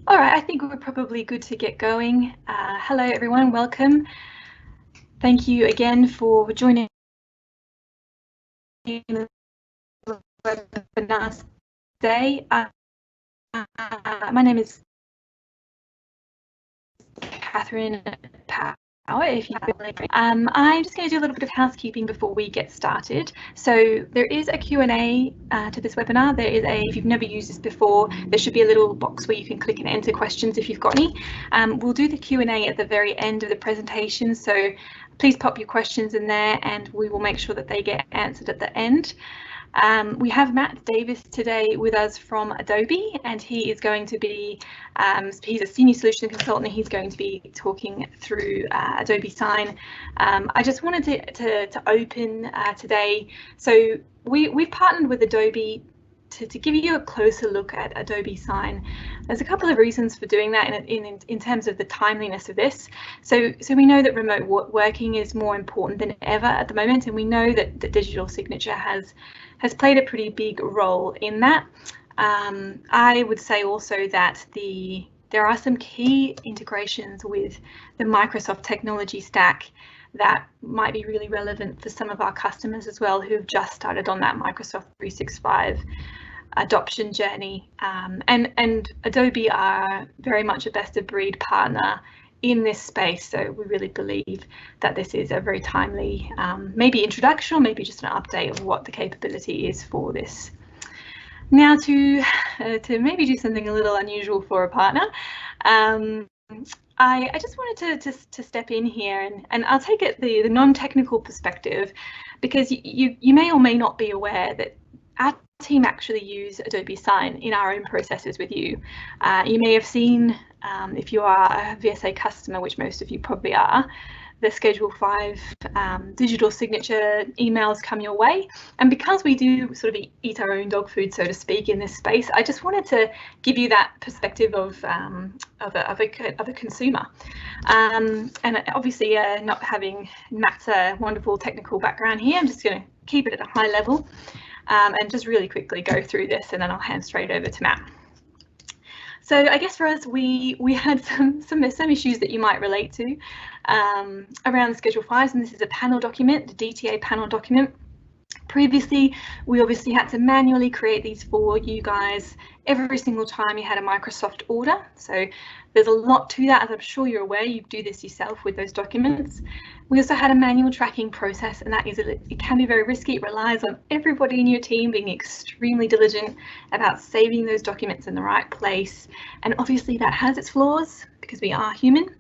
All right, I think we're probably good to get going. Hello, everyone. Welcome. Thank you again for joining the webinar today. My name is Catherine Power. If you I'm just going to do a little bit of housekeeping before we get started. So there is a Q&A to this webinar. If you've never used this before, there should be a little box where you can click and enter questions if you've got any. We'll do the Q&A at the very end of the presentation, so please pop your questions in there and we will make sure that they get answered at the end. We have Matt Davis today with us from Adobe, and he is going to be, he's a senior solution consultant, and he's going to be talking through Adobe Sign. I just wanted to open today. So we've partnered with Adobe to give you a closer look at Adobe Sign. There's a couple of reasons for doing that in terms of the timeliness of this. So we know that remote working is more important than ever at the moment, and we know that the digital signature has played a pretty big role in that. I would say also that there are some key integrations with the Microsoft technology stack that might be really relevant for some of our customers as well, who've just started on that Microsoft 365 adoption journey. And Adobe are very much a best of breed partner in this space, so we really believe that this is a very timely maybe introduction or maybe just an update of what the capability is for this. Now to maybe do something a little unusual for a partner, I just wanted to step in here and I'll take it the non-technical perspective, because you may or may not be aware that our team actually use Adobe Sign in our own processes with you. You may have seen, if you are a VSA customer, which most of you probably are, the Schedule 5 digital signature emails come your way. And because we do sort of eat our own dog food, so to speak, in this space, I just wanted to give you that perspective of a consumer. And obviously, not having Matt's wonderful technical background here, I'm just going to keep it at a high level and just really quickly go through this, and then I'll hand straight over to Matt. So I guess for us, we had some issues that you might relate to around the Schedule 5s, and this is a panel document, the DTA panel document. Previously, we obviously had to manually create these for you guys every single time you had a Microsoft order. So there's a lot to that, as I'm sure you're aware. You do this yourself with those documents. We also had a manual tracking process, and it can be very risky. It relies on everybody in your team being extremely diligent about saving those documents in the right place. And obviously that has its flaws because we are human.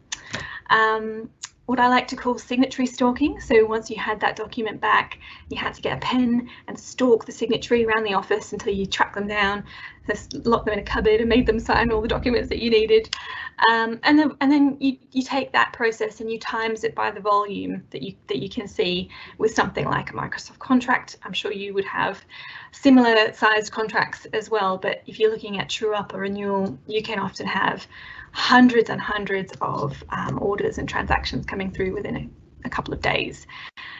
What I like to call signatory stalking. So once you had that document back, you had to get a pen and stalk the signatory around the office until you tracked them down, just locked them in a cupboard and made them sign all the documents that you needed. And then you take that process and you times it by the volume that you can see with something like a Microsoft contract. I'm sure you would have similar sized contracts as well, but if you're looking at true up or renewal, you can often have hundreds and hundreds of orders and transactions coming through within a couple of days.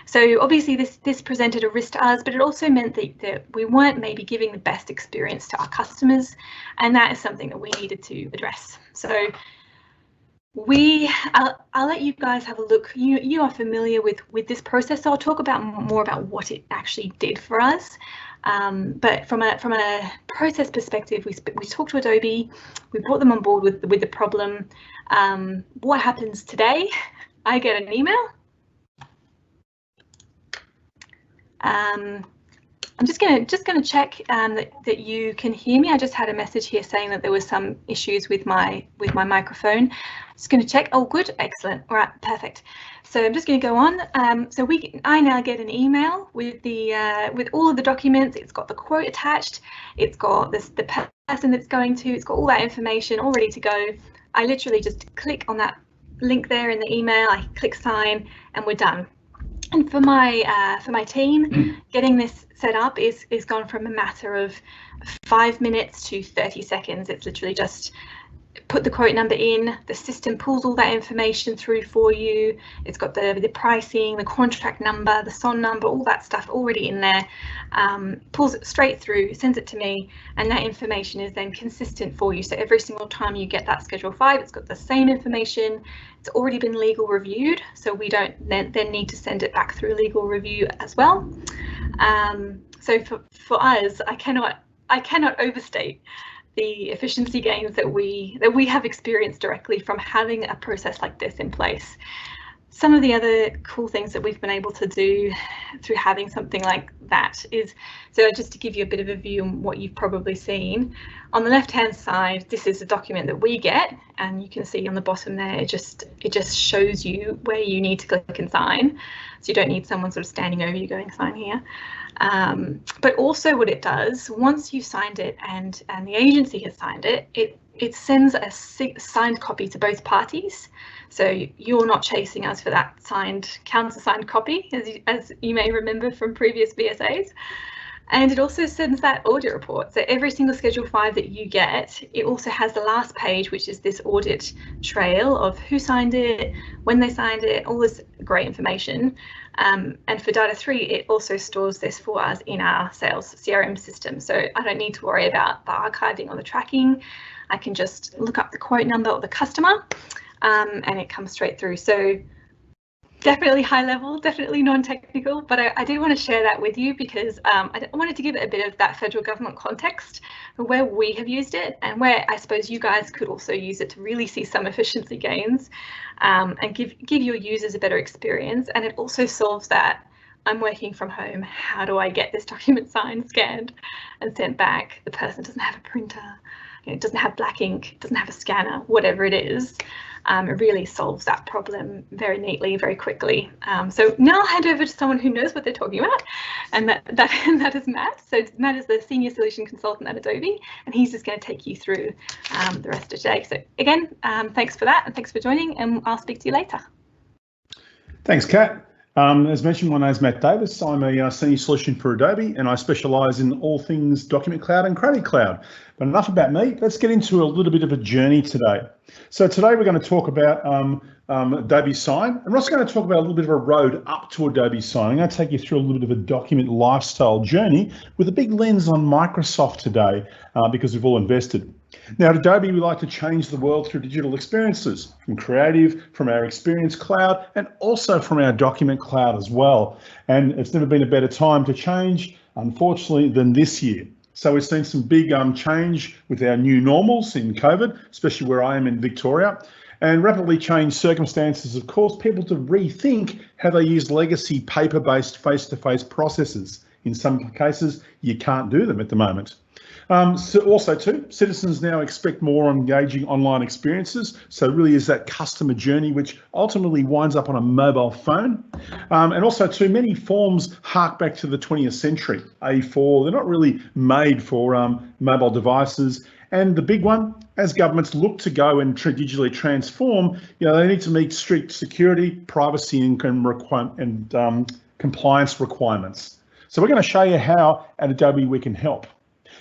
So obviously this presented a risk to us, but it also meant that we weren't maybe giving the best experience to our customers, and that is something that we needed to address. So I'll let you guys have a look. You are familiar with this process, so I'll talk more about what it actually did for us. But from a process perspective, we talked to Adobe, we brought them on board with the problem. What happens today? I get an email. I'm just gonna check that you can hear me. I just had a message here saying that there was some issues with my microphone. Just going to check. Oh, good, excellent. All right, perfect. So I'm just going to go on. I now get an email with all of the documents. It's got the quote attached. It's got the person that's going to. It's got all that information all ready to go. I literally just click on that link there in the email. I click sign, and we're done. And for my team, getting this set up is gone from a matter of 5 minutes to 30 seconds. It's literally just put the quote number in, the system pulls all that information through for you. It's got the pricing, the contract number, the SON number, all that stuff already in there, pulls it straight through, sends it to me, and that information is then consistent for you. So every single time you get that Schedule 5, it's got the same information. It's already been legal reviewed, so we don't then need to send it back through legal review as well. So for us, I cannot overstate the efficiency gains that we have experienced directly from having a process like this in place. Some of the other cool things that we've been able to do through having something like that is, so just to give you a bit of a view on what you've probably seen, on the left hand side, this is a document that we get, and you can see on the bottom there, it just shows you where you need to click and sign. So you don't need someone sort of standing over you going sign here. But also what it does, once you've signed it and the agency has signed it, it sends a signed copy to both parties. So you're not chasing us for that countersigned copy, as you may remember from previous BSAs. And it also sends that audit report. So every single Schedule 5 that you get, it also has the last page, which is this audit trail of who signed it, when they signed it, all this great information. And for Data 3, it also stores this for us in our sales CRM system. So I don't need to worry about the archiving or the tracking. I can just look up the quote number of the customer, and it comes straight through. So definitely high level, definitely non-technical, but I do want to share that with you because I wanted to give it a bit of that federal government context where we have used it and where I suppose you guys could also use it to really see some efficiency gains, and give your users a better experience. And it also solves that I'm working from home, how do I get this document signed, scanned and sent back? The person doesn't have a printer, it doesn't have black ink, doesn't have a scanner, whatever it is. It really solves that problem very neatly, very quickly. So now I'll hand over to someone who knows what they're talking about, and that is Matt. So Matt is the Senior Solution Consultant at Adobe, and he's just going to take you through the rest of today. So again, thanks for that, and thanks for joining, and I'll speak to you later. Thanks, Kat. As mentioned, my name is Matt Davis. I'm a Senior Solution for Adobe, and I specialise in all things Document Cloud and Creative Cloud. But enough about me. Let's get into a little bit of a journey today. So today we're going to talk about Adobe Sign, and we're also going to talk about a little bit of a road up to Adobe Sign. I'm going to take you through a little bit of a document lifestyle journey with a big lens on Microsoft today, because we've all invested. Now at Adobe, we like to change the world through digital experiences, from creative, from our Experience Cloud, and also from our Document Cloud as well. And it's never been a better time to change, unfortunately, than this year. So we've seen some big change with our new normals in COVID, especially where I am in Victoria, and rapidly changed circumstances, of course, people to rethink how they use legacy paper-based face-to-face processes. In some cases, you can't do them at the moment. So also too, citizens now expect more engaging online experiences. So it really is that customer journey, which ultimately winds up on a mobile phone. And also too, many forms hark back to the 20th century, A4. They're not really made for mobile devices. And the big one, as governments look to go and digitally transform, they need to meet strict security, privacy and compliance requirements. So we're going to show you how at Adobe we can help.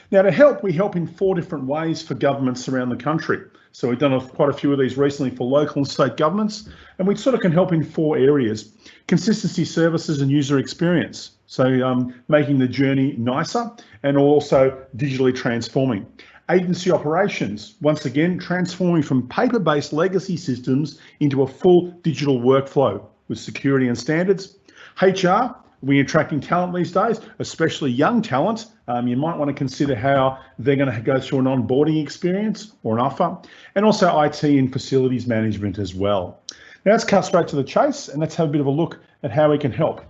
Now to help, we help in 4 different ways for governments around the country. So we've done quite a few of these recently for local and state governments, and we sort of can help in 4 areas: consistency, services and user experience. So making the journey nicer and also digitally transforming. Agency operations, once again, transforming from paper-based legacy systems into a full digital workflow with security and standards. HR, we're attracting talent these days, especially young talent. You might want to consider how they're going to go through an onboarding experience or an offer, and also IT and facilities management as well. Now let's cut straight to the chase and let's have a bit of a look at how we can help.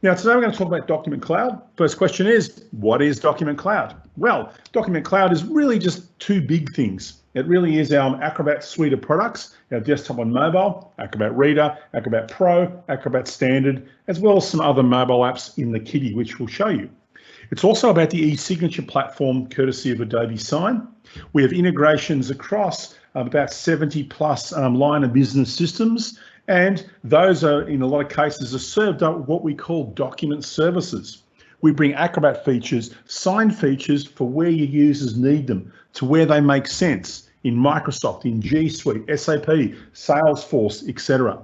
Now today we're going to talk about Document Cloud. First question is, what is Document Cloud? Well, Document Cloud is really just 2 big things. It really is our Acrobat suite of products, our desktop and mobile, Acrobat Reader, Acrobat Pro, Acrobat Standard, as well as some other mobile apps in the kitty, which we'll show you. It's also about the e-signature platform, courtesy of Adobe Sign. We have integrations across about 70 plus line of business systems, and those are, in a lot of cases, are served up what we call document services. We bring Acrobat features, Sign features for where your users need them, to where they make sense. in Microsoft, in G Suite, SAP, Salesforce, etc.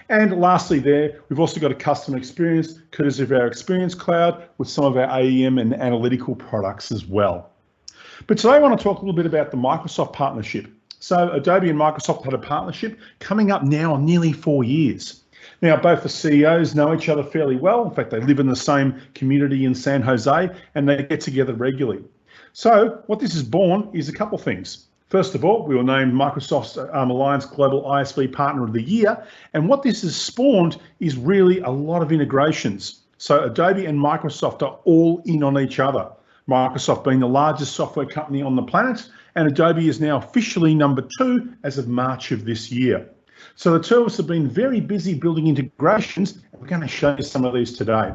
And lastly there, we've also got a customer experience, courtesy of our Experience Cloud, with some of our AEM and analytical products as well. But today I want to talk a little bit about the Microsoft partnership. So Adobe and Microsoft had a partnership coming up now on nearly 4 years. Now, both the CEOs know each other fairly well. In fact, they live in the same community in San Jose and they get together regularly. So what this has born is a couple of things. First of all, we were named Microsoft's Alliance Global ISV Partner of the Year. And what this has spawned is really a lot of integrations. So Adobe and Microsoft are all in on each other. Microsoft being the largest software company on the planet, and Adobe is now officially number 2 as of March of this year. So the two of us have been very busy building integrations, and we're going to show you some of these today.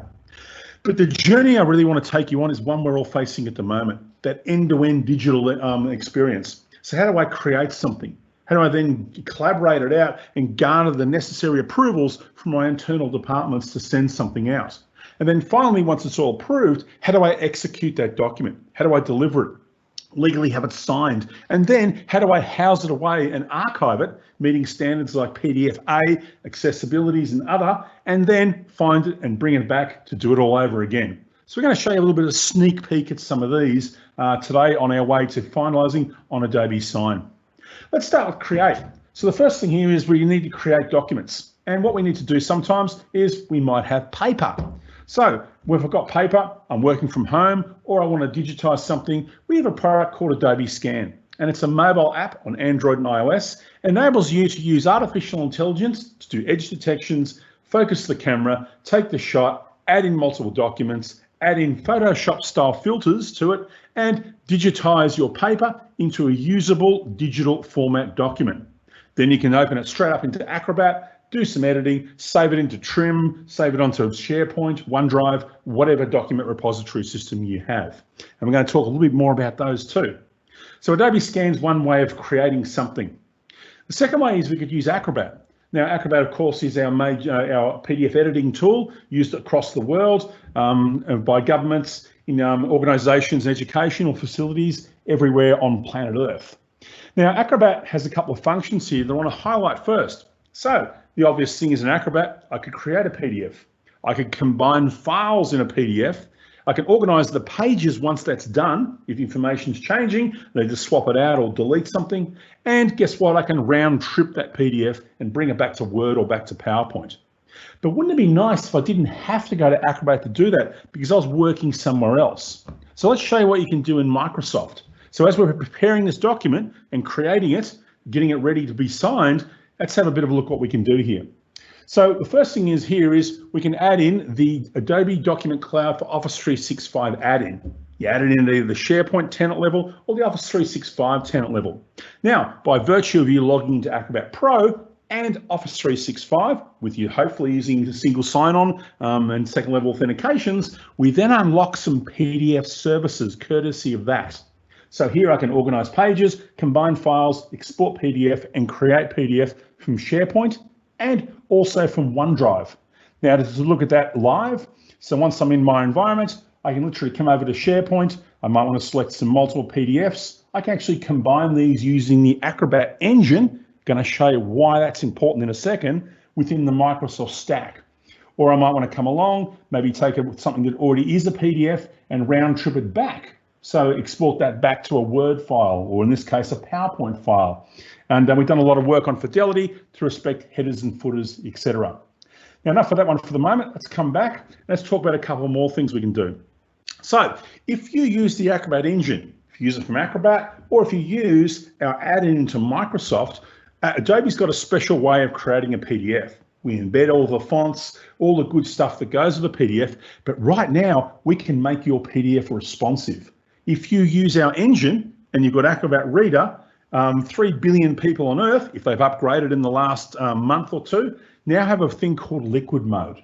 But the journey I really want to take you on is one we're all facing at the moment, that end-to-end digital experience. So how do I create something? How do I then collaborate it out and garner the necessary approvals from my internal departments to send something out? And then finally, once it's all approved, how do I execute that document? How do I deliver it? Legally have it signed? And then how do I house it away and archive it, meeting standards like PDF-A, accessibilities and other, and then find it and bring it back to do it all over again. So we're going to show you a little bit of a sneak peek at some of these today on our way to finalising on Adobe Sign. Let's start with create. So the first thing here is we need to create documents. And what we need to do sometimes is we might have paper. So if I've got paper, I'm working from home, or I want to digitize something, we have a product called Adobe Scan. And it's a mobile app on Android and iOS. It enables you to use artificial intelligence to do edge detections, focus the camera, take the shot, add in multiple documents, add in Photoshop style filters to it, and digitize your paper into a usable digital format document. Then you can open it straight up into Acrobat, do some editing, save it into Trim, save it onto SharePoint, OneDrive, whatever document repository system you have. And we're going to talk a little bit more about those too. So Adobe Scan's one way of creating something. The second way is we could use Acrobat. Now, Acrobat, of course, is our PDF editing tool used across the world by governments, in organisations and educational facilities everywhere on planet Earth. Now, Acrobat has a couple of functions here that I want to highlight first. So the obvious thing is in Acrobat, I could create a PDF. I could combine files in a PDF. I can organise the pages once that's done. If information's changing, I need to swap it out or delete something. And guess what? I can round trip that PDF and bring it back to Word or back to PowerPoint. But wouldn't it be nice if I didn't have to go to Acrobat to do that because I was working somewhere else? So let's show you what you can do in Microsoft. So as we're preparing this document and creating it, getting it ready to be signed, let's have a bit of a look what we can do here. So the first thing is here is we can add in the Adobe Document Cloud for Office 365 add-in. You add it in either the SharePoint tenant level or the Office 365 tenant level. Now, by virtue of you logging into Acrobat Pro and Office 365, with you hopefully using the single sign-on and second level authentications, we then unlock some PDF services courtesy of that. So here I can organize pages, combine files, export PDF and create PDF from SharePoint and also from OneDrive. Now to look at that live, so once I'm in my environment, I can literally come over to SharePoint. I might want to select some multiple PDFs. I can actually combine these using the Acrobat engine. Going to show you why that's important in a second within the Microsoft stack. Or I might want to come along, maybe take it with something that already is a PDF and round trip it back. So export that back to a Word file, or in this case, a PowerPoint file. And we've done a lot of work on fidelity to respect headers and footers, etc. Now, enough of that one for the moment. Let's come back. Let's talk about a couple more things we can do. So if you use the Acrobat engine, if you use it from Acrobat, or if you use our add-in into Microsoft, Adobe's got a special way of creating a PDF. We embed all the fonts, all the good stuff that goes with a PDF, but right now we can make your PDF responsive. If you use our engine and you've got Acrobat Reader, 3 billion people on Earth, if they've upgraded in the last month or two, now have a thing called liquid mode.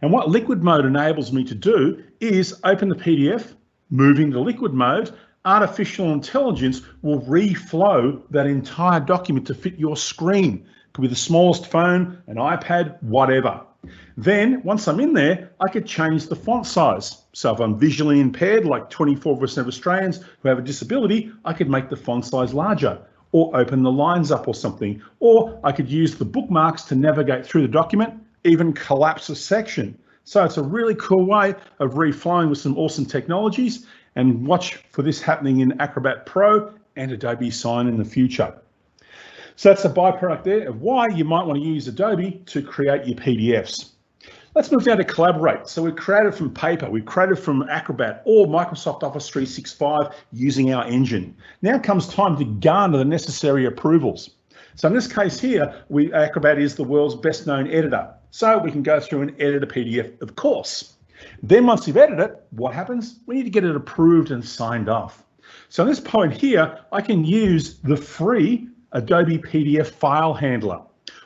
And what liquid mode enables me to do is open the PDF, move into liquid mode, artificial intelligence will reflow that entire document to fit your screen. It could be the smallest phone, an iPad, whatever. Then once I'm in there, I could change the font size. So if I'm visually impaired, like 24% of Australians who have a disability, I could make the font size larger. or open the lines up or something. Or I could use the bookmarks to navigate through the document, even collapse a section. So it's a really cool way of reflowing with some awesome technologies, and watch for this happening in Acrobat Pro and Adobe Sign in the future. So that's a byproduct there of why you might want to use Adobe to create your PDFs. Let's move down to collaborate. So we've created from paper, we've created from Acrobat or Microsoft Office 365 using our engine. Now comes time to garner the necessary approvals. So in this case here, Acrobat is the world's best known editor. So we can go through and edit a PDF, of course. Then once you've edited it, what happens? We need to get it approved and signed off. So at this point here, I can use the free Adobe PDF file handler.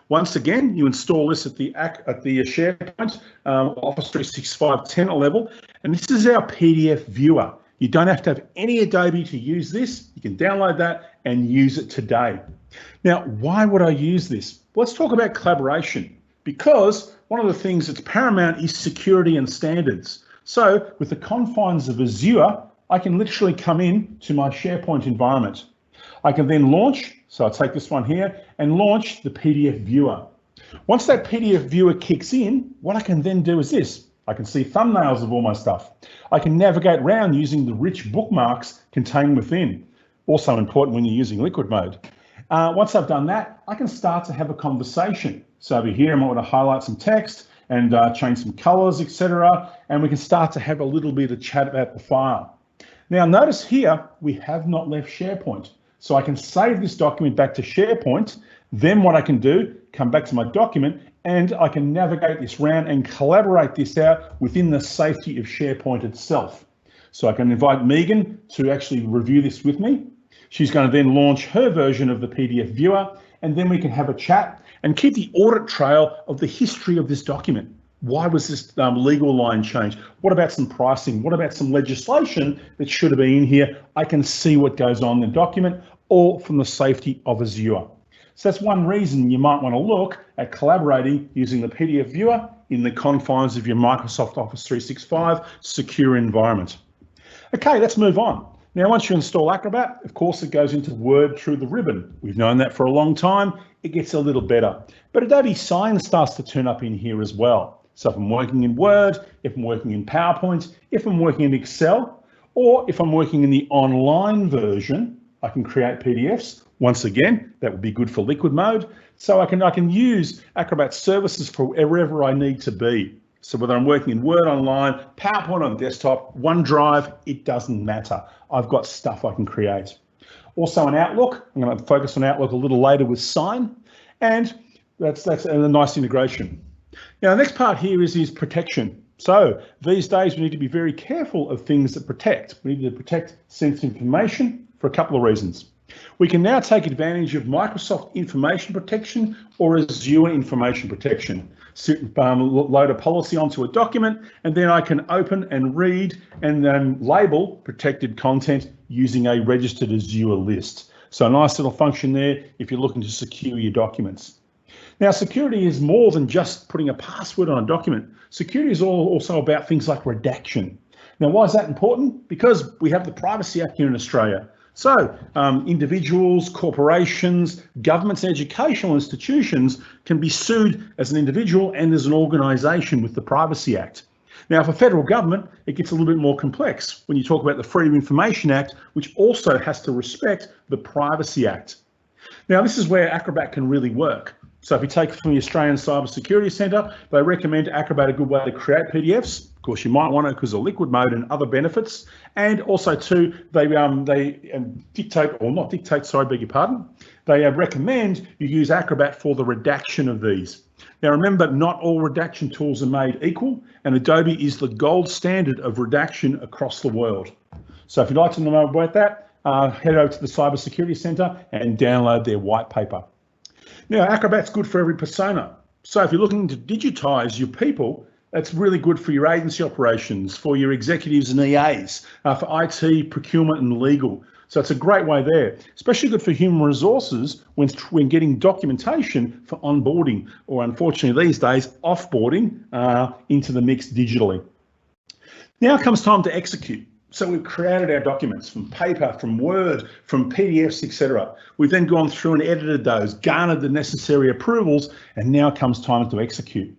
Once again, you install this at the SharePoint Office 365 tenant level, and this is our PDF viewer. You don't have to have any Adobe to use this. You can download that and use it today. Now, why would I use this? Let's talk about collaboration, because one of the things that's paramount is security and standards. So with the confines of Azure, I can literally come in to my SharePoint environment. I can then launch, so I'll take this one here and launch the PDF viewer. Once that PDF viewer kicks in, what I can then do is this. I can see thumbnails of all my stuff. I can navigate around using the rich bookmarks contained within. Also important when you're using liquid mode. Once I've done that, I can start to have a conversation. So over here, I might want to highlight some text and change some colors, etc. And we can start to have a little bit of chat about the file. Now notice here, we have not left SharePoint. So I can save this document back to SharePoint. Then what I can do, come back to my document, and I can navigate this around and collaborate this out within the safety of SharePoint itself. So I can invite Megan to actually review this with me. She's going to then launch her version of the PDF viewer, and then we can have a chat and keep the audit trail of the history of this document. Why was this legal line changed? What about some pricing? What about some legislation that should have been in here? I can see what goes on in the document, all from the safety of Azure. So that's one reason you might want to look at collaborating using the PDF viewer in the confines of your Microsoft Office 365 secure environment. Okay, let's move on. Now, once you install Acrobat, of course, it goes into Word through the ribbon. We've known that for a long time. It gets a little better. But Adobe Sign starts to turn up in here as well. So if I'm working in Word, if I'm working in PowerPoint, if I'm working in Excel, or if I'm working in the online version, I can create PDFs. Once again, that would be good for liquid mode. So I can use Acrobat services for wherever I need to be. So whether I'm working in Word online, PowerPoint on desktop, OneDrive, it doesn't matter. I've got stuff I can create. Also in Outlook, I'm going to focus on Outlook a little later with Sign, and that's a nice integration. Now, the next part here is protection. So these days we need to be very careful of things that protect. We need to protect sensitive information for a couple of reasons. We can now take advantage of Microsoft Information Protection or Azure Information Protection. Load a policy onto a document, and then I can open and read and then label protected content using a registered Azure list. So a nice little function there if you're looking to secure your documents. Now, security is more than just putting a password on a document. Security is also about things like redaction. Now, why is that important? Because we have the Privacy Act here in Australia. So individuals, corporations, governments, and educational institutions can be sued as an individual and as an organisation with the Privacy Act. Now, for federal government, it gets a little bit more complex when you talk about the Freedom of Information Act, which also has to respect the Privacy Act. Now, this is where Acrobat can really work. So if you take from the Australian Cyber Security Centre, they recommend Acrobat a good way to create PDFs. Of course, you might want it because of liquid mode and other benefits. And also too, they dictate, or not dictate, sorry, beg your pardon. They recommend you use Acrobat for the redaction of these. Now remember, not all redaction tools are made equal, and Adobe is the gold standard of redaction across the world. So if you'd like to know more about that, head over to the Cyber Security Centre and download their white paper. Now, Acrobat's good for every persona. So if you're looking to digitize your people, that's really good for your agency operations, for your executives and EAs, for IT, procurement and legal. So it's a great way there, especially good for human resources when getting documentation for onboarding, or unfortunately these days, offboarding into the mix digitally. Now comes time to execute. So we've created our documents from paper, from Word, from PDFs, etc. We've then gone through and edited those, garnered the necessary approvals, and now comes time to execute.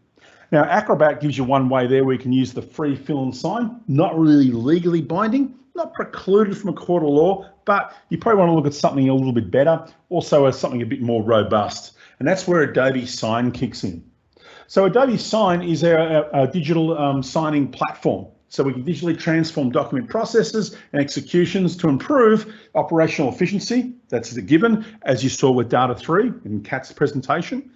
Now, Acrobat gives you one way there where you can use the free fill and sign, not really legally binding, not precluded from a court of law, but you probably want to look at something a little bit better, also as something a bit more robust. And that's where Adobe Sign kicks in. So Adobe Sign is our digital signing platform. So we can digitally transform document processes and executions to improve operational efficiency. That's a given, as you saw with Data 3 in Kat's presentation.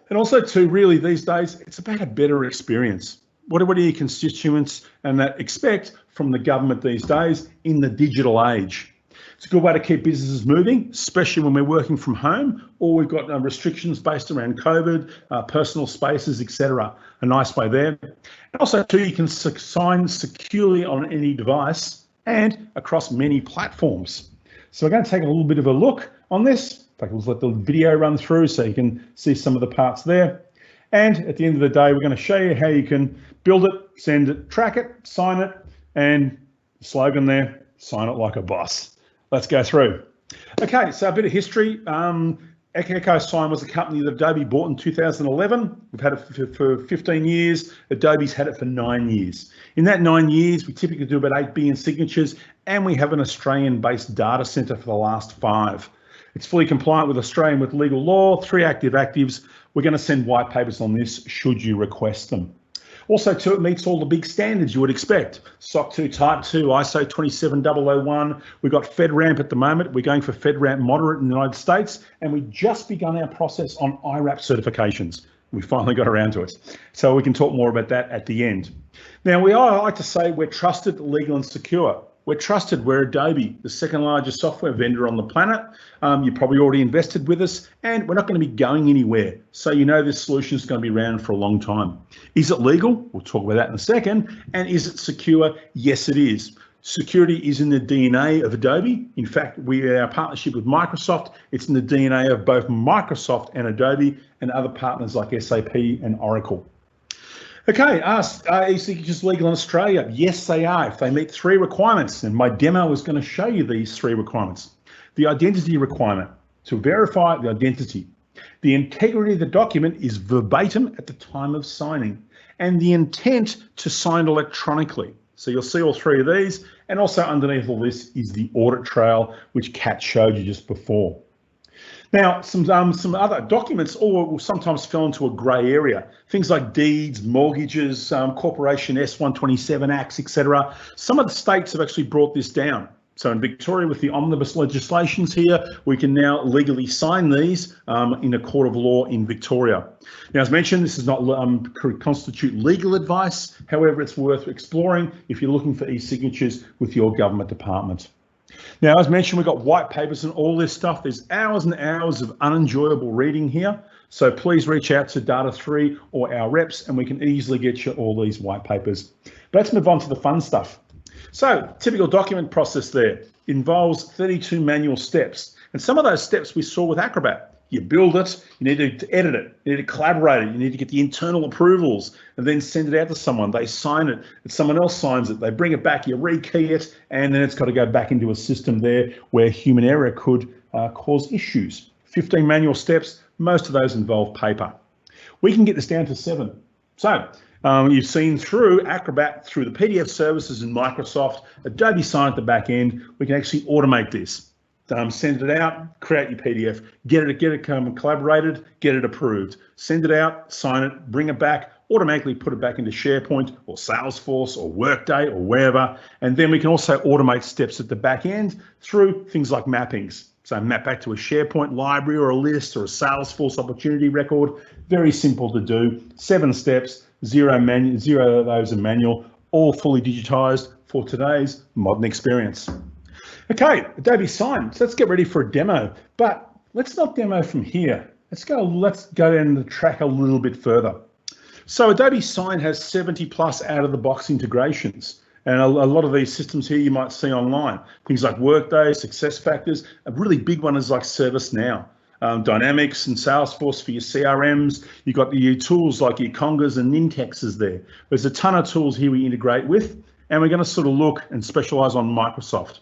And also too, really these days, it's about a better experience. What are your constituents and that expect from the government these days in the digital age? It's a good way to keep businesses moving, especially when we're working from home or we've got restrictions based around COVID, personal spaces, etc. A nice way there. And also too, you can sign securely on any device and across many platforms. So we're going to take a little bit of a look on this. In fact, let's let the video run through so you can see some of the parts there. And at the end of the day, we're going to show you how you can build it, send it, track it, sign it, and the slogan there, sign it like a boss. Let's go through. Okay, so a bit of history. Echo Sign was a company that Adobe bought in 2011. We've had it for 15 years. Adobe's had it for 9 years. In that 9 years, we typically do about 8 billion signatures, and we have an Australian-based data centre for the last 5. It's fully compliant with Australian with legal law, 3 active actives. We're going to send white papers on this should you request them. Also, too, it meets all the big standards you would expect. SOC 2 Type 2, ISO 27001. We've got FedRAMP at the moment. We're going for FedRAMP moderate in the United States, and we've just begun our process on IRAP certifications. We finally got around to it. So we can talk more about that at the end. Now, I like to say we're trusted, legal and secure. We're trusted. We're Adobe, the second largest software vendor on the planet. You probably already invested with us, and we're not going to be going anywhere. So you know this solution is going to be around for a long time. Is it legal? We'll talk about that in a second. And is it secure? Yes, it is. Security is in the DNA of Adobe. In fact, our partnership with Microsoft, it's in the DNA of both Microsoft and Adobe and other partners like SAP and Oracle. Okay, are e-signatures legal in Australia? Yes, they are, if they meet 3 requirements. And my demo is going to show you these 3 requirements. The identity requirement, to verify the identity. The integrity of the document is verbatim at the time of signing. And the intent to sign electronically. So you'll see all 3 of these. And also underneath all this is the audit trail, which Kat showed you just before. Now, some other documents will sometimes fall into a grey area. Things like deeds, mortgages, corporation S127 acts, etc. Some of the states have actually brought this down. So in Victoria, with the omnibus legislations here, we can now legally sign these in a court of law in Victoria. Now, as mentioned, this does not constitute legal advice. However, it's worth exploring if you're looking for e-signatures with your government department. Now, as mentioned, we've got white papers and all this stuff. There's hours and hours of unenjoyable reading here. So please reach out to Data 3 or our reps and we can easily get you all these white papers. But let's move on to the fun stuff. So typical document process there involves 32 manual steps. And some of those steps we saw with Acrobat. You build it, you need to edit it, you need to collaborate it, you need to get the internal approvals and then send it out to someone. They sign it, and someone else signs it, they bring it back, you rekey it, and then it's got to go back into a system there where human error could cause issues. 15 manual steps, most of those involve paper. We can get this down to 7. So you've seen through Acrobat, through the PDF services in Microsoft, Adobe Sign at the back end, we can actually automate this. Send it out, create your PDF, get it collaborated, get it approved, send it out, sign it, bring it back, automatically put it back into SharePoint or Salesforce or Workday or wherever. And then we can also automate steps at the back end through things like mappings. So map back to a SharePoint library or a list or a Salesforce opportunity record. Very simple to do. 7 steps, 0 of those are manual, all fully digitized for today's modern experience. Okay, Adobe Sign. So let's get ready for a demo, but let's not demo from here. Let's go down the track a little bit further. So Adobe Sign has 70 plus out of the box integrations. And a lot of these systems here you might see online. Things like Workday, SuccessFactors. A really big one is like ServiceNow. Dynamics and Salesforce for your CRMs. You've got your tools like your Congas and Nintexes there. There's a ton of tools here we integrate with. and we're going to sort of look and specialize on Microsoft.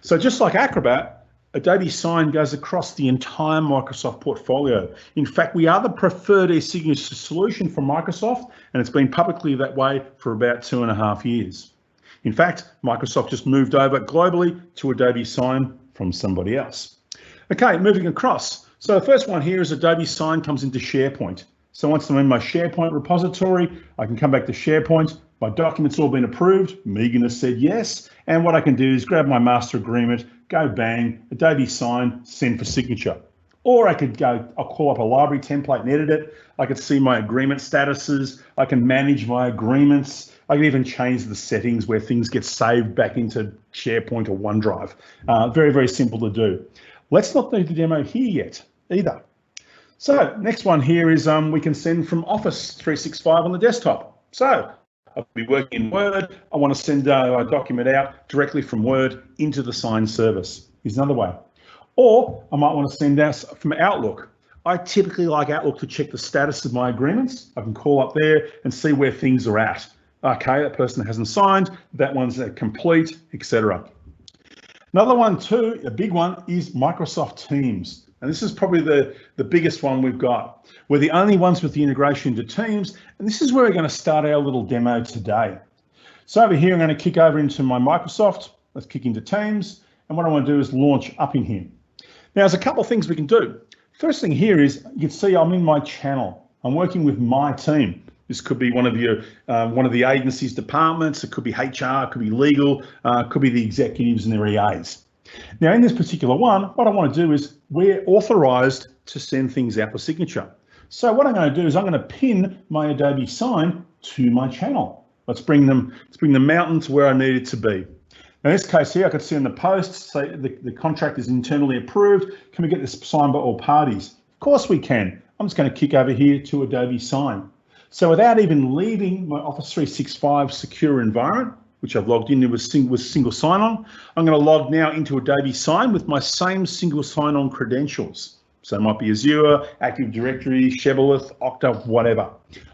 So just like Acrobat, Adobe Sign goes across the entire Microsoft portfolio. In fact, we are the preferred e-signature solution for Microsoft, and it's been publicly that way for about 2.5 years. In fact, Microsoft just moved over globally to Adobe Sign from somebody else. Okay, moving across. So the first one here is Adobe Sign comes into SharePoint. So once I'm in my SharePoint repository, I can come back to SharePoint. My document's all been approved. Megan has said yes. And what I can do is grab my master agreement, go bang, Adobe Sign, send for signature. Or I could go, I'll call up a library template and edit it. I could see my agreement statuses. I can manage my agreements. I can even change the settings where things get saved back into SharePoint or OneDrive. Very, very simple to do. Let's not do the demo here yet either. So next one here is we can send from Office 365 on the desktop. So I'll be working in Word. I want to send a document out directly from Word into the Sign service. Here's another way. Or I might want to send out from Outlook. I typically like Outlook to check the status of my agreements. I can call up there and see where things are at. Okay, that person hasn't signed, that one's complete, etc. Another one too, a big one, is Microsoft Teams. And this is probably the biggest one we've got. We're the only ones with the integration to Teams, and this is where we're going to start our little demo today. So over here, I'm going to kick over into my Microsoft. Let's kick into Teams. And what I want to do is launch up in here. Now, there's a couple of things we can do. First thing here is you can see I'm in my channel. I'm working with my team. This could be one of the agency's departments. It could be HR, it could be legal, it could be the executives and their EAs. Now, in this particular one, what I want to do is we're authorized to send things out for signature. So what I'm going to do is I'm going to pin my Adobe Sign to my channel. Let's bring them mountain to where I need it to be. Now, in this case here, I could see in the post, say the contract is internally approved. Can we get this signed by all parties? Of course we can. I'm just going to kick over here to Adobe Sign. So without even leaving my Office 365 secure environment, which I've logged into with single sign-on, I'm going to log now into Adobe Sign with my same single sign-on credentials. So it might be Azure, Active Directory, Shibboleth, Okta, whatever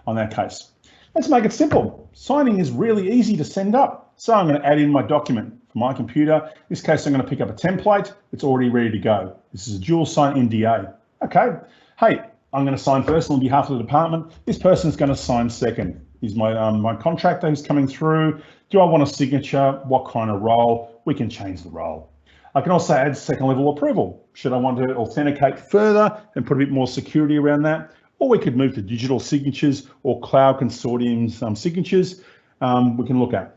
on that case. Let's make it simple. Signing is really easy to send up. So I'm going to add in my document for my computer. In this case, I'm going to pick up a template. It's already ready to go. This is a dual sign NDA. Okay. Hey, I'm going to sign first on behalf of the department. This person's going to sign second. Here's my contractor who's coming through. Do I want a signature? What kind of role? We can change the role. I can also add second level approval. Should I want to authenticate further and put a bit more security around that? Or we could move to digital signatures or cloud consortium signatures we can look at.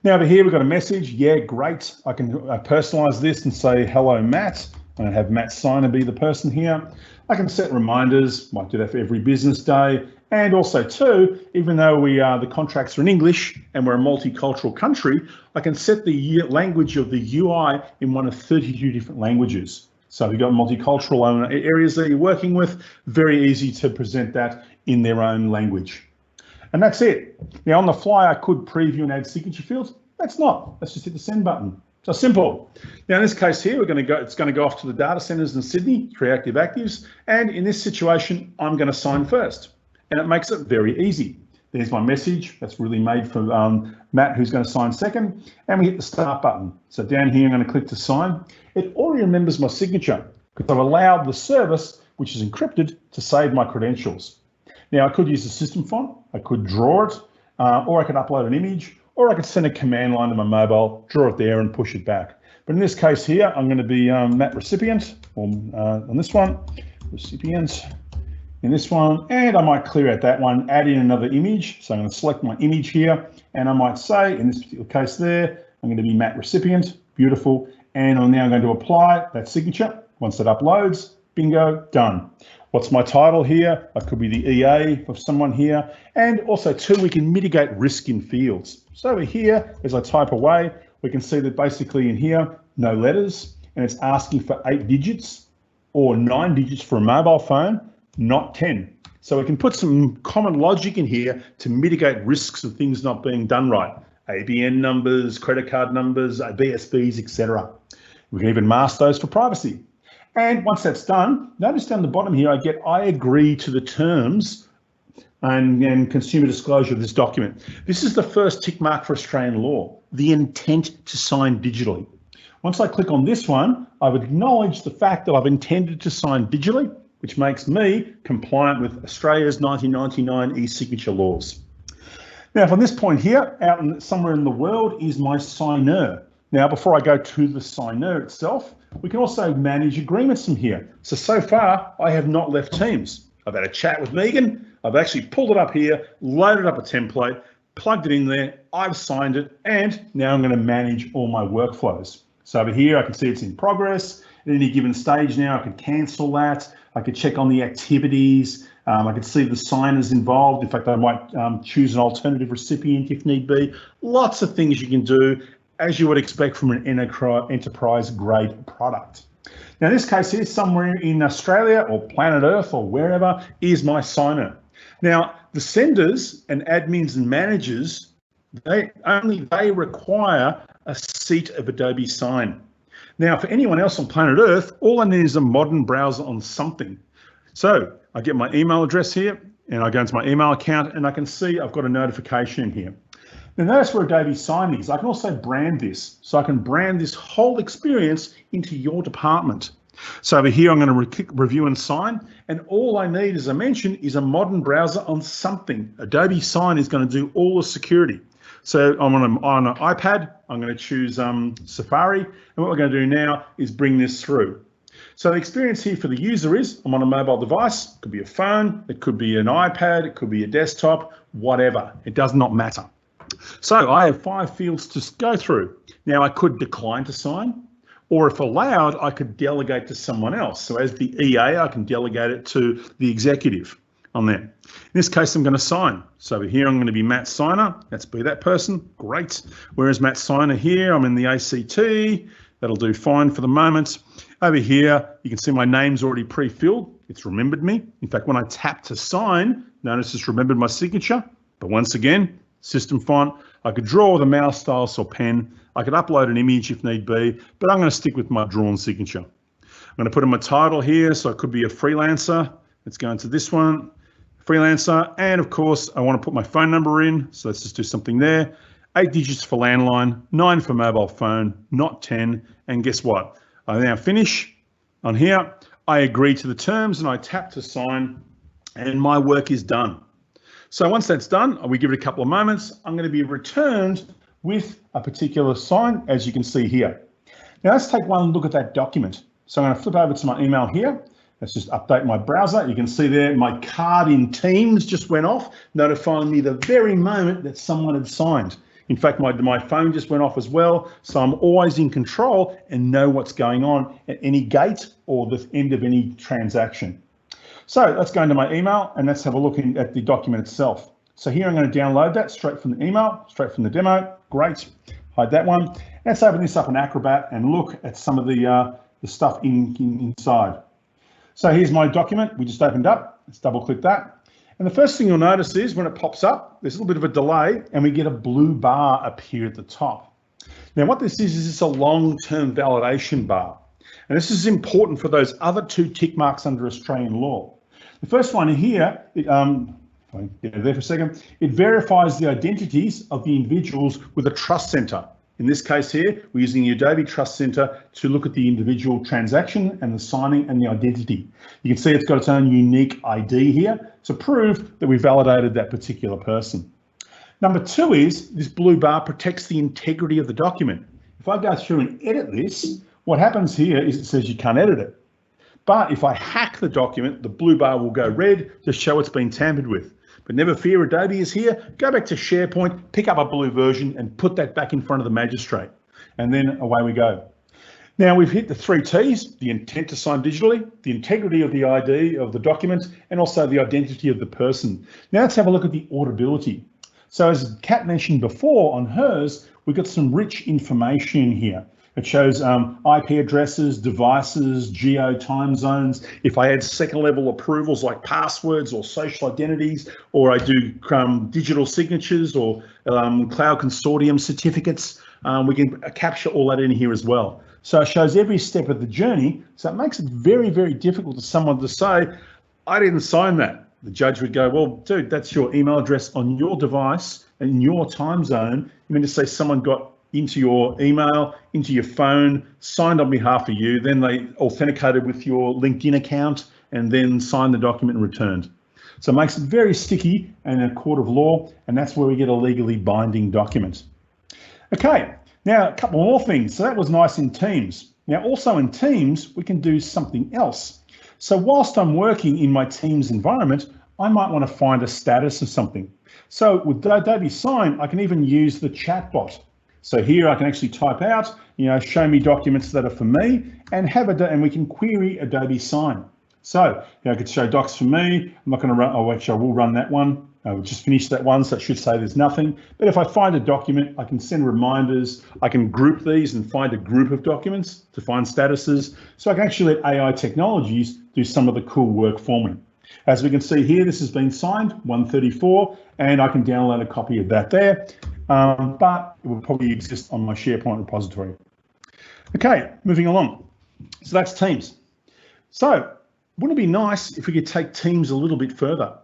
Now over here, we've got a message. Yeah, great. I can personalize this and say, hello, Matt. And have Matt Signer be the person here. I can set reminders, might do that for every business day. And also too, even though the contracts are in English and we're a multicultural country, I can set the language of the UI in one of 32 different languages. So if you've got multicultural areas that you're working with, very easy to present that in their own language. And that's it. Now on the fly, I could preview and add signature fields. Let's not. Let's just hit the send button. So simple. Now in this case here, it's going to go off to the data centers in Sydney, 3 active actives. And in this situation, I'm going to sign first. And it makes it very easy. There's my message. That's really made for Matt, who's going to sign second. And we hit the start button. So down here, I'm going to click to sign. It already remembers my signature because I've allowed the service, which is encrypted, to save my credentials. Now I could use the system font. I could draw it, or I could upload an image, or I could send a command line to my mobile, draw it there and push it back. But in this case here, I'm going to be Matt recipient, or on this one, recipient. In this one, and I might clear out that one, add in another image. So I'm going to select my image here, and I might say, in this particular case there, I'm going to be Matt recipient, beautiful, and I'm now going to apply that signature. Once it uploads, bingo, done. What's my title here? I could be the EA of someone here, and also too, we can mitigate risk in fields. So over here, as I type away, we can see that basically in here, no letters, and it's asking for 8 digits or 9 digits for a mobile phone, not 10. So we can put some common logic in here to mitigate risks of things not being done right. ABN numbers, credit card numbers, BSBs, etc. We can even mask those for privacy. And once that's done, notice down the bottom here, I agree to the terms and consumer disclosure of this document. This is the first tick mark for Australian law, the intent to sign digitally. Once I click on this one, I've acknowledged the fact that I've intended to sign digitally, which makes me compliant with Australia's 1999 e-signature laws. Now, from this point here, somewhere in the world is my signer. Now, before I go to the signer itself, we can also manage agreements from here. So far, I have not left Teams. I've had a chat with Megan. I've actually pulled it up here, loaded up a template, plugged it in there, I've signed it, and now I'm going to manage all my workflows. So over here, I can see it's in progress. At any given stage now, I could cancel that. I could check on the activities. I could see the signers involved. In fact, I might choose an alternative recipient if need be. Lots of things you can do, as you would expect from an enterprise grade product. Now, in this case here, somewhere in Australia or planet Earth or wherever is my signer. Now, the senders and admins and managers, they require a seat of Adobe Sign. Now, for anyone else on planet Earth, all I need is a modern browser on something. So I get my email address here and I go into my email account and I can see I've got a notification in here. Now notice where Adobe Sign is. I can also brand this. So I can brand this whole experience into your department. So over here, I'm going to review and sign. And all I need, as I mentioned, is a modern browser on something. Adobe Sign is going to do all the security. So I'm on an iPad. I'm going to choose Safari. And what we're going to do now is bring this through. So the experience here for the user is I'm on a mobile device. It could be a phone. It could be an iPad. It could be a desktop, whatever. It does not matter. So I have 5 fields to go through. Now I could decline to sign, or if allowed, I could delegate to someone else. So as the EA, I can delegate it to the executive on there. In this case, I'm going to sign. So over here, I'm going to be Matt Signer. Let's be that person. Great. Whereas Matt Signer here, I'm in the ACT. That'll do fine for the moment. Over here, you can see my name's already pre-filled. It's remembered me. In fact, when I tap to sign, notice it's remembered my signature. But once again, system font. I could draw with a mouse stylus or pen. I could upload an image if need be, but I'm going to stick with my drawn signature. I'm going to put in my title here, so it could be a freelancer. Let's go into this one, freelancer. And of course, I want to put my phone number in. So let's just do something there. 8 digits for landline, 9 for mobile phone, not 10. And guess what? I now finish on here. I agree to the terms and I tap to sign and my work is done. So once that's done, we give it a couple of moments, I'm going to be returned with a particular sign, as you can see here. Now let's take one look at that document. So I'm going to flip over to my email here. Let's just update my browser. You can see there my card in Teams just went off, notifying me the very moment that someone had signed. In fact, my phone just went off as well. So I'm always in control and know what's going on at any gate or the end of any transaction. So let's go into my email and let's have a look at the document itself. So here I'm going to download that straight from the email, straight from the demo. Great. Hide that one. Let's open this up in Acrobat and look at some of the stuff inside. So here's my document we just opened up. Let's double click that. And the first thing you'll notice is when it pops up, there's a little bit of a delay and we get a blue bar appear at the top. Now what this is it's a long-term validation bar. And this is important for those other 2 tick marks under Australian law. The first one here, if I get there for a second, it verifies the identities of the individuals with a trust center. In this case here, we're using the Adobe Trust Center to look at the individual transaction and the signing and the identity. You can see it's got its own unique ID here to prove that we validated that particular person. Number 2 is this blue bar protects the integrity of the document. If I go through and edit this, what happens here is it says you can't edit it. But if I hack the document, the blue bar will go red to show it's been tampered with. But never fear, Adobe is here. Go back to SharePoint, pick up a blue version and put that back in front of the magistrate. And then away we go. Now we've hit the 3 T's, the intent to sign digitally, the integrity of the ID of the document, and also the identity of the person. Now let's have a look at the auditability. So as Kat mentioned before on hers, we've got some rich information here. It shows IP addresses, devices, geo time zones. If I add second level approvals like passwords or social identities, or I do digital signatures or cloud consortium certificates, we can capture all that in here as well. So it shows every step of the journey. So it makes it very, very difficult for someone to say, I didn't sign that. The judge would go, well, dude, that's your email address on your device and in your time zone. You mean to say someone got into your email, into your phone, signed on behalf of you, then they authenticated with your LinkedIn account and then signed the document and returned. So it makes it very sticky in a court of law, and that's where we get a legally binding document. Okay, now a couple more things. So that was nice in Teams. Now also in Teams, we can do something else. So whilst I'm working in my Teams environment, I might want to find a status of something. So with Adobe Sign, I can even use the chat bot. So here I can actually type out, show me documents that are for me, and we can query Adobe Sign. So I could show docs for me. I'm not going to run. Oh, actually, I will run that one. We'll just finish that one, so it should say there's nothing. But if I find a document, I can send reminders. I can group these and find a group of documents to find statuses. So I can actually let AI technologies do some of the cool work for me. As we can see here, this has been signed 134, and I can download a copy of that there. But it will probably exist on my SharePoint repository. Okay, moving along. So that's Teams. So wouldn't it be nice if we could take Teams a little bit further?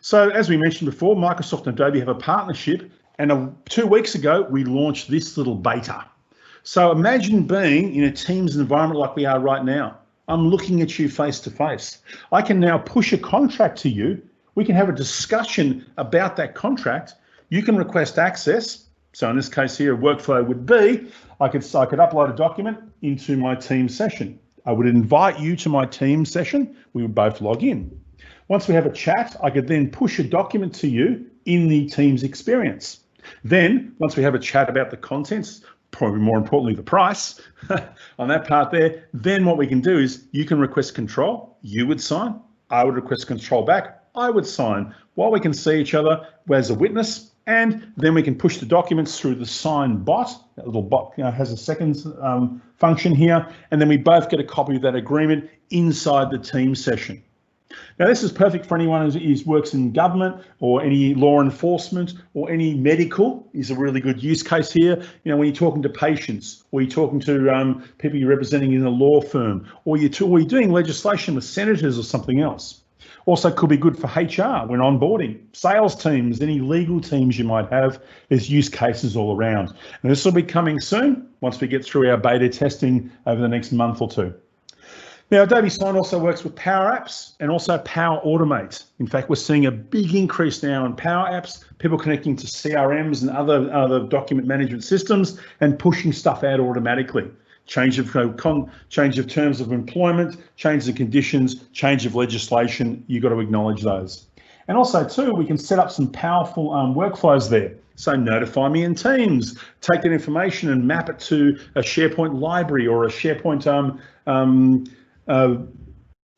So as we mentioned before, Microsoft and Adobe have a partnership, and 2 weeks ago, we launched this little beta. So imagine being in a Teams environment like we are right now. I'm looking at you face to face. I can now push a contract to you. We can have a discussion about that contract. You can request access. So in this case here, a workflow would be, I could upload a document into my Teams session. I would invite you to my Teams session. We would both log in. Once we have a chat, I could then push a document to you in the Teams experience. Then, once we have a chat about the contents, probably more importantly, the price on that part there, then what we can do is you can request control, you would sign, I would request control back, I would sign, while we can see each other as a witness, and then we can push the documents through the sign bot. That little bot has a second function here, and then we both get a copy of that agreement inside the Teams session. Now, this is perfect for anyone who works in government or any law enforcement or any medical is a really good use case here. When you're talking to patients or you're talking to people you're representing in a law firm or you're doing legislation with senators or something else. Also could be good for HR when onboarding, sales teams, any legal teams you might have. There's use cases all around. And this will be coming soon once we get through our beta testing over the next month or two. Now, Adobe Sign also works with Power Apps and also Power Automate. In fact, we're seeing a big increase now in Power Apps, people connecting to CRMs and other document management systems and pushing stuff out automatically. Change of terms of employment, change of conditions, change of legislation, you've got to acknowledge those. And also too, we can set up some powerful workflows there. So notify me in Teams, take that information and map it to a SharePoint library or a SharePoint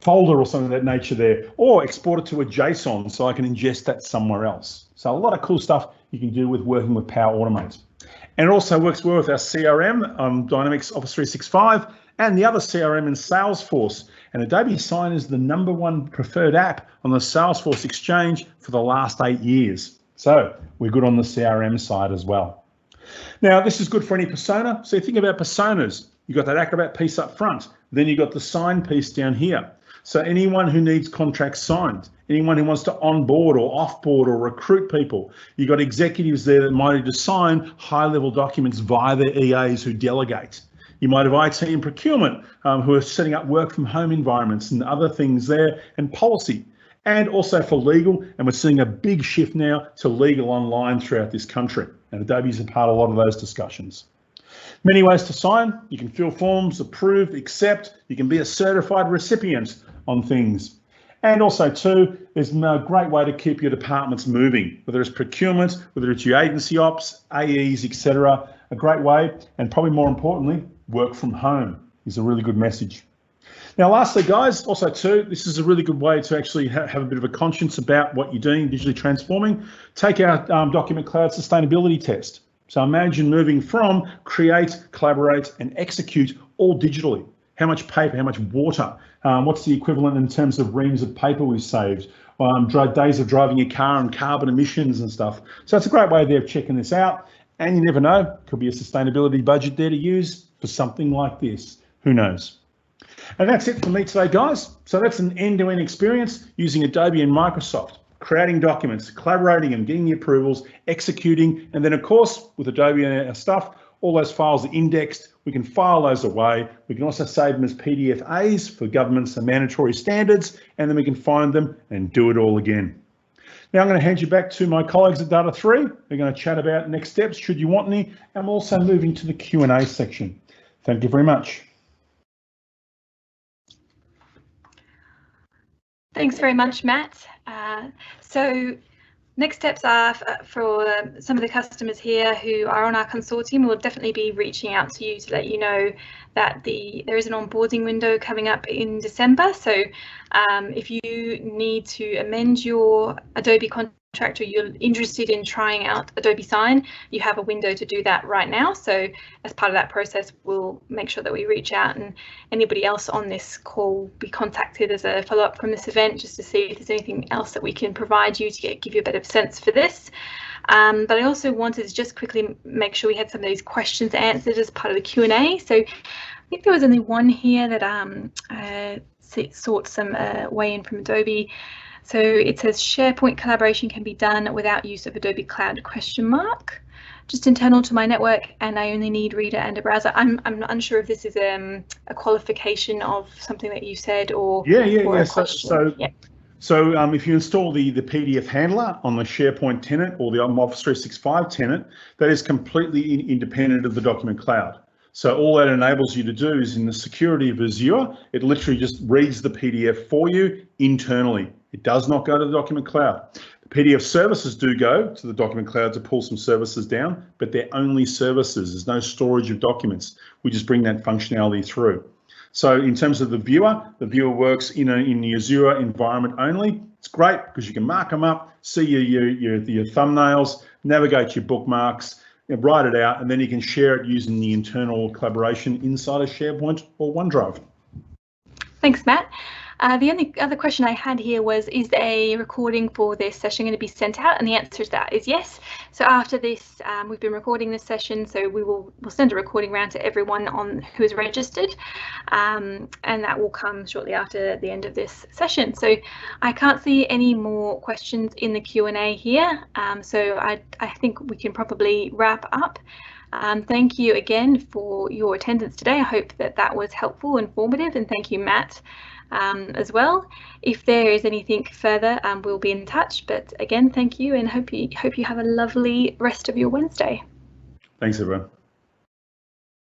folder or something of that nature there, or export it to a JSON so I can ingest that somewhere else. So a lot of cool stuff you can do with working with Power Automate. And it also works well with our CRM, Dynamics Office 365, and the other CRM in Salesforce. And Adobe Sign is the #1 preferred app on the Salesforce Exchange for the last 8 years. So we're good on the CRM side as well. Now, this is good for any persona. So think about personas. You've got that Acrobat piece up front. Then you've got the sign piece down here. So anyone who needs contracts signed, anyone who wants to onboard or offboard or recruit people, you've got executives there that might need to sign high-level documents via their EAs who delegate. You might have IT and procurement who are setting up work from home environments and other things there, and policy. And also for legal, and we're seeing a big shift now to legal online throughout this country. And Adobe's a part of a lot of those discussions. Many ways to sign. You can fill forms, approve, accept. You can be a certified recipient on things. And also too, there's a great way to keep your departments moving, whether it's procurement, whether it's your agency ops, AEs, etc. A great way, and probably more importantly, work from home is a really good message. Now, lastly, guys, also too, this is a really good way to actually have a bit of a conscience about what you're doing, digitally transforming. Take our Document Cloud Sustainability Test. So imagine moving from create, collaborate, and execute all digitally. How much paper, how much water? What's the equivalent in terms of reams of paper we've saved? Days of driving your car and carbon emissions and stuff. So it's a great way there of checking this out. And you never know, could be a sustainability budget there to use for something like this. Who knows? And that's it for me today, guys. So that's an end-to-end experience using Adobe and Microsoft, creating documents, collaborating and getting the approvals, executing, and then of course with Adobe and our stuff, all those files are indexed. We can file those away. We can also save them as PDF-As for governments and mandatory standards, and then we can find them and do it all again. Now I'm going to hand you back to my colleagues at Data3. They're going to chat about next steps should you want any, and I'm also moving to the Q&A section. Thank you very much. Thanks very much, Matt. So next steps are for some of the customers here who are on our consortium. We'll definitely be reaching out to you to let you know that there is an onboarding window coming up in December. So if you need to amend your Adobe contract or you're interested in trying out Adobe Sign, you have a window to do that right now. So as part of that process, we'll make sure that we reach out, and anybody else on this call will be contacted as a follow-up from this event just to see if there's anything else that we can provide you to give you a better sense for this. But I also wanted to just quickly make sure we had some of these questions answered as part of the Q&A. So I think there was only one here that sought some way in from Adobe. So it says SharePoint collaboration can be done without use of Adobe Cloud ? Just internal to my network, and I only need Reader and a browser. I'm unsure if this is a qualification of something that you said or yeah. So if you install the PDF handler on the SharePoint tenant or the Office 365 tenant, that is completely independent of the document cloud. So all that enables you to do is in the security of Azure, it literally just reads the PDF for you internally. It does not go to the document cloud. The PDF services do go to the document cloud to pull some services down, but they're only services. There's no storage of documents. We just bring that functionality through. So in terms of the viewer works in the Azure environment only. It's great because you can mark them up, see your thumbnails, navigate your bookmarks, write it out, and then you can share it using the internal collaboration inside of SharePoint or OneDrive. Thanks, Matt. The only other question I had here was, is a recording for this session going to be sent out? And the answer to that is yes. So after this, we've been recording this session, so we'll send a recording round to everyone who is registered, and that will come shortly after the end of this session. So I can't see any more questions in the Q&A here, so I think we can probably wrap up. Thank you again for your attendance today. I hope that was helpful and informative, and thank you, Matt, as well. If there is anything further, we'll be in touch. But again, thank you, and hope you have a lovely rest of your Wednesday. Thanks, everyone.